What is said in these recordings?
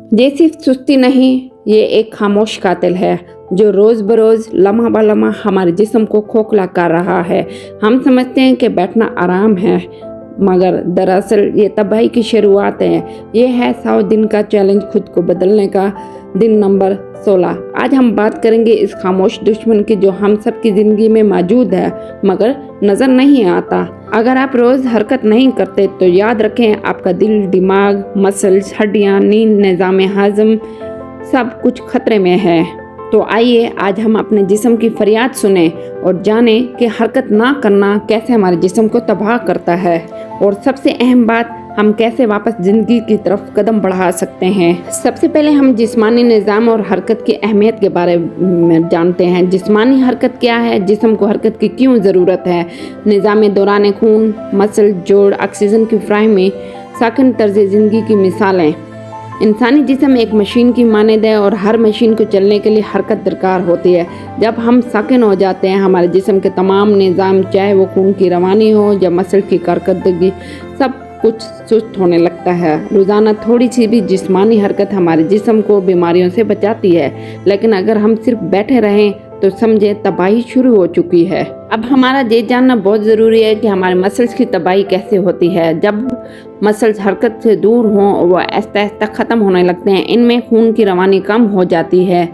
ये सिर्फ सुस्ती नहीं, ये एक खामोश कातिल है जो रोज़ बरोज़ लम्हा ब लम्हा हमारे जिस्म को खोखला कर रहा है। हम समझते हैं कि बैठना आराम है, मगर दरअसल ये तबाही की शुरुआत है। ये है 100 दिन का चैलेंज, खुद को बदलने का दिन नंबर 16। आज हम बात करेंगे इस खामोश दुश्मन की जो हम सब की ज़िंदगी में मौजूद है मगर नज़र नहीं आता। अगर आप रोज़ हरकत नहीं करते तो याद रखें, आपका दिल, दिमाग, मसल्स, हड्डियाँ, नींद, निज़ाम हाज़म सब कुछ खतरे में है। तो आइए आज हम अपने जिस्म की फरियाद सुने और जानें कि हरकत ना करना कैसे हमारे जिस्म को तबाह करता है, और सबसे अहम बात, हम कैसे वापस ज़िंदगी की तरफ कदम बढ़ा सकते हैं। सबसे पहले हम जिस्मानी निज़ाम और हरकत की अहमियत के बारे में जानते हैं। जिस्मानी हरकत क्या है, जिस्म को हरकत की क्यों ज़रूरत है। निज़ाम दौरान खून, मसल, जोड़, ऑक्सीजन की फ्राहमी, साकिन तर्ज ज़िंदगी की मिसालें। इंसानी जिस्म एक मशीन की मानद है और हर मशीन को चलने के लिए हरकत दरकार होती है। जब हम साकिन हो जाते हैं, हमारे जिस्म के तमाम निज़ाम, चाहे वो खून की रवानी हो या मसल की कारकर्दगी, सब कुछ सुस्त होने लगता है। रोज़ाना थोड़ी सी भी जिस्मानी हरकत हमारे जिस्म को बीमारियों से बचाती है, लेकिन अगर हम सिर्फ बैठे रहें तो समझे तबाही शुरू हो चुकी है। अब हमारा ये जानना बहुत ज़रूरी है कि हमारे मसल्स की तबाही कैसे होती है। जब मसल्स हरकत से दूर हों और वह आहिस्ता आहिस्ता ख़त्म होने लगते हैं, इनमें खून की रवानी कम हो जाती है,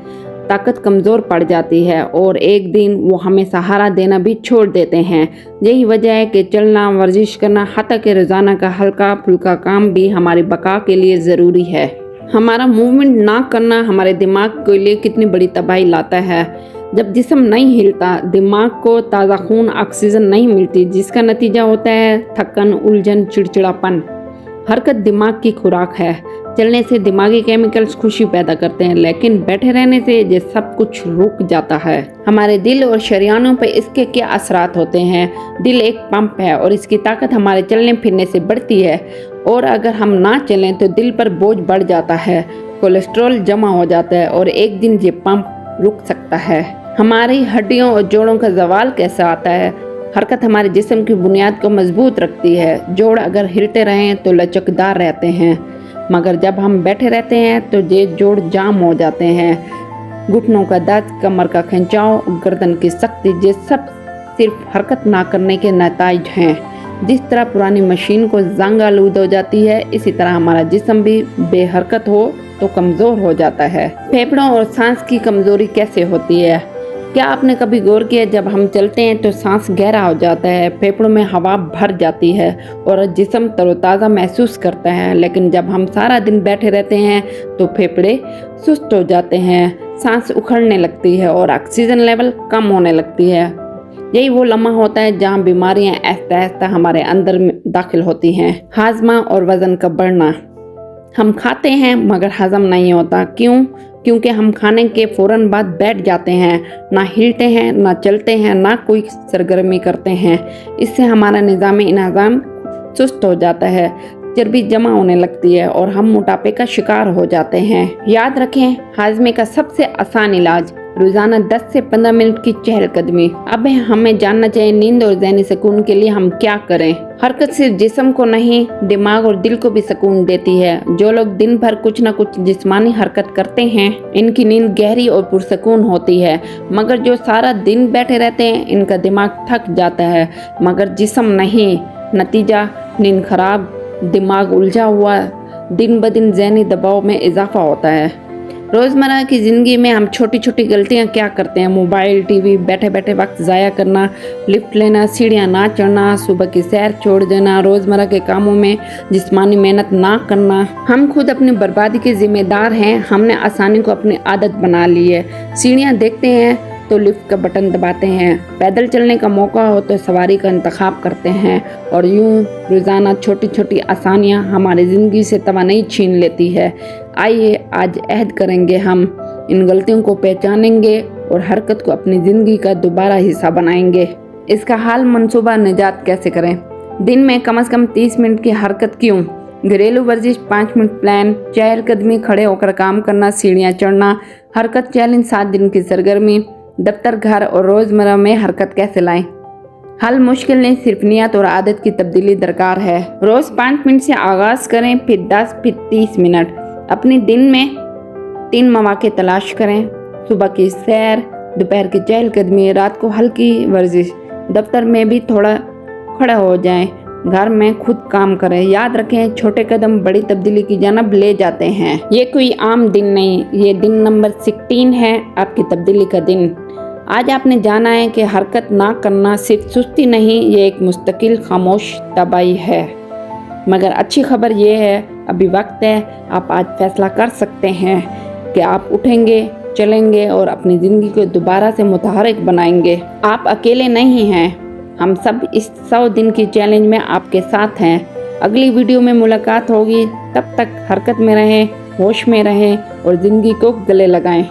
ताकत कमज़ोर पड़ जाती है और एक दिन वो हमें सहारा देना भी छोड़ देते हैं। यही वजह है कि चलना, वर्जिश करना, हत्ता कि रोज़ाना का हल्का फुल्का काम भी हमारी बका के लिए ज़रूरी है। हमारा मूवमेंट ना करना हमारे दिमाग के लिए कितनी बड़ी तबाही लाता है। जब जिस्म नहीं हिलता, दिमाग को ताज़ा खून, ऑक्सीजन नहीं मिलती, जिसका नतीजा होता है थकन, उलझन, चिड़चिड़ापन। हरकत दिमाग की खुराक है। चलने से दिमागी केमिकल्स खुशी पैदा करते हैं, लेकिन बैठे रहने से ये सब कुछ रुक जाता है। हमारे दिल और शरियानों पर इसके क्या असरात होते हैं। दिल एक पंप है और इसकी ताकत हमारे चलने फिरने से बढ़ती है, और अगर हम ना चलें तो दिल पर बोझ बढ़ जाता है, कोलेस्ट्रॉल जमा हो जाता है और एक दिन ये पंप रुक सकता है। हमारी हड्डियों और जोड़ों का ज़वाल कैसे आता है। हरकत हमारे जिस्म की बुनियाद को मजबूत रखती है। जोड़ अगर हिलते रहें तो लचकदार रहते हैं, मगर जब हम बैठे रहते हैं तो ये जोड़ जाम हो जाते हैं। घुटनों का दर्द, कमर का खिंचाव, गर्दन की सख्ती, ये सब सिर्फ हरकत ना करने के नतीजे हैं। जिस तरह पुरानी मशीन को जंग आलूद हो जाती है, इसी तरह हमारा जिस्म भी बेहरकत हो तो कमज़ोर हो जाता है। फेफड़ों और सांस की कमज़ोरी कैसे होती है। क्या आपने कभी गौर किया, जब हम चलते हैं तो सांस गहरा हो जाता है, फेफड़ों में हवा भर जाती है और जिस्म तरोताज़ा महसूस करता है। लेकिन जब हम सारा दिन बैठे रहते हैं तो फेफड़े सुस्त हो जाते हैं, सांस उखड़ने लगती है और ऑक्सीजन लेवल कम होने लगती है। यही वो लम्हा होता है जहाँ बीमारियाँ आहिस्ता आहिस्ता हमारे अंदर दाखिल होती हैं। हाजमा और वज़न का बढ़ना। हम खाते हैं मगर हजम नहीं होता। क्यों? क्योंकि हम खाने के फ़ौरन बाद बैठ जाते हैं, ना हिलते हैं, ना चलते हैं, ना कोई सरगर्मी करते हैं। इससे हमारा निज़ाम इंहज़ाम सुस्त हो जाता है, चर्बी जमा होने लगती है और हम मोटापे का शिकार हो जाते हैं। याद रखें, हाजमे का सबसे आसान इलाज रोज़ाना 10 से 15 मिनट की चहलकदमी। अब हमें जानना चाहिए नींद और ज़हनी सुकून के लिए हम क्या करें। हरकत सिर्फ जिस्म को नहीं, दिमाग और दिल को भी सुकून देती है। जो लोग दिन भर कुछ न कुछ जिस्मानी हरकत करते हैं, इनकी नींद गहरी और पुरसकून होती है, मगर जो सारा दिन बैठे रहते हैं, इनका दिमाग थक जाता है मगर जिस्म नहीं। नतीजा नींद खराब, दिमाग उलझा हुआ, दिन ब दिन ज़हनी दबाव में इजाफा होता है। रोज़मर्रा की ज़िंदगी में हम छोटी छोटी गलतियां क्या करते हैं। मोबाइल, टीवी, बैठे बैठे वक्त ज़ाया करना, लिफ्ट लेना, सीढ़ियां ना चढ़ना, सुबह की सैर छोड़ देना, रोज़मर्रा के कामों में जिस्मानी मेहनत ना करना। हम खुद अपनी बर्बादी के ज़िम्मेदार हैं। हमने आसानी को अपनी आदत बना ली है। सीढ़ियाँ देखते हैं तो लिफ्ट का बटन दबाते हैं, पैदल चलने का मौका हो तो सवारी का इंतखाब करते हैं, और यूं रोज़ाना छोटी छोटी आसानियां हमारी ज़िंदगी से तवानाई छीन लेती है। आइए आज अहद करेंगे, हम इन गलतियों को पहचानेंगे और हरकत को अपनी ज़िंदगी का दोबारा हिस्सा बनाएंगे। इसका हाल मंसूबा निजात कैसे करें। दिन में कम से कम 30 मिनट की हरकत क्यों। घरेलू वर्जिश 5 मिनट प्लान, चहलकदमी, खड़े होकर काम करना, सीढ़ियाँ चढ़ना, हरकत चैलेंज, 7 दिन की सरगर्मी। दफ्तर, घर और रोज़मर्रा में हरकत कैसे लाएं। हल मुश्किल नहीं, सिर्फ नियत और आदत की तब्दीली दरकार है। रोज़ 5 मिनट से आगाज़ करें, फिर 10, फिर 30 मिनट। अपने दिन में 3 मौके तलाश करें। सुबह की सैर, दोपहर की चहलकदमी, रात को हल्की वर्जिश। दफ्तर में भी थोड़ा खड़ा हो जाएं, घर में खुद काम करें। याद रखें, छोटे कदम बड़ी तब्दीली की जानब ले जाते हैं। ये कोई आम दिन नहीं, ये दिन नंबर 16 है, आपकी तब्दीली का दिन। आज आपने जाना है कि हरकत ना करना सिर्फ सुस्ती नहीं, ये एक मुस्तकिल खामोश तबाही है। मगर अच्छी खबर ये है, अभी वक्त है, आप आज फैसला कर सकते हैं कि आप उठेंगे, चलेंगे और अपनी ज़िंदगी को दोबारा से मुतहर्रिक बनाएंगे। आप अकेले नहीं हैं, हम सब इस 100 दिन की चैलेंज में आपके साथ हैं। अगली वीडियो में मुलाकात होगी, तब तक हरकत में रहें, होश में रहें और ज़िंदगी को गले लगाएं।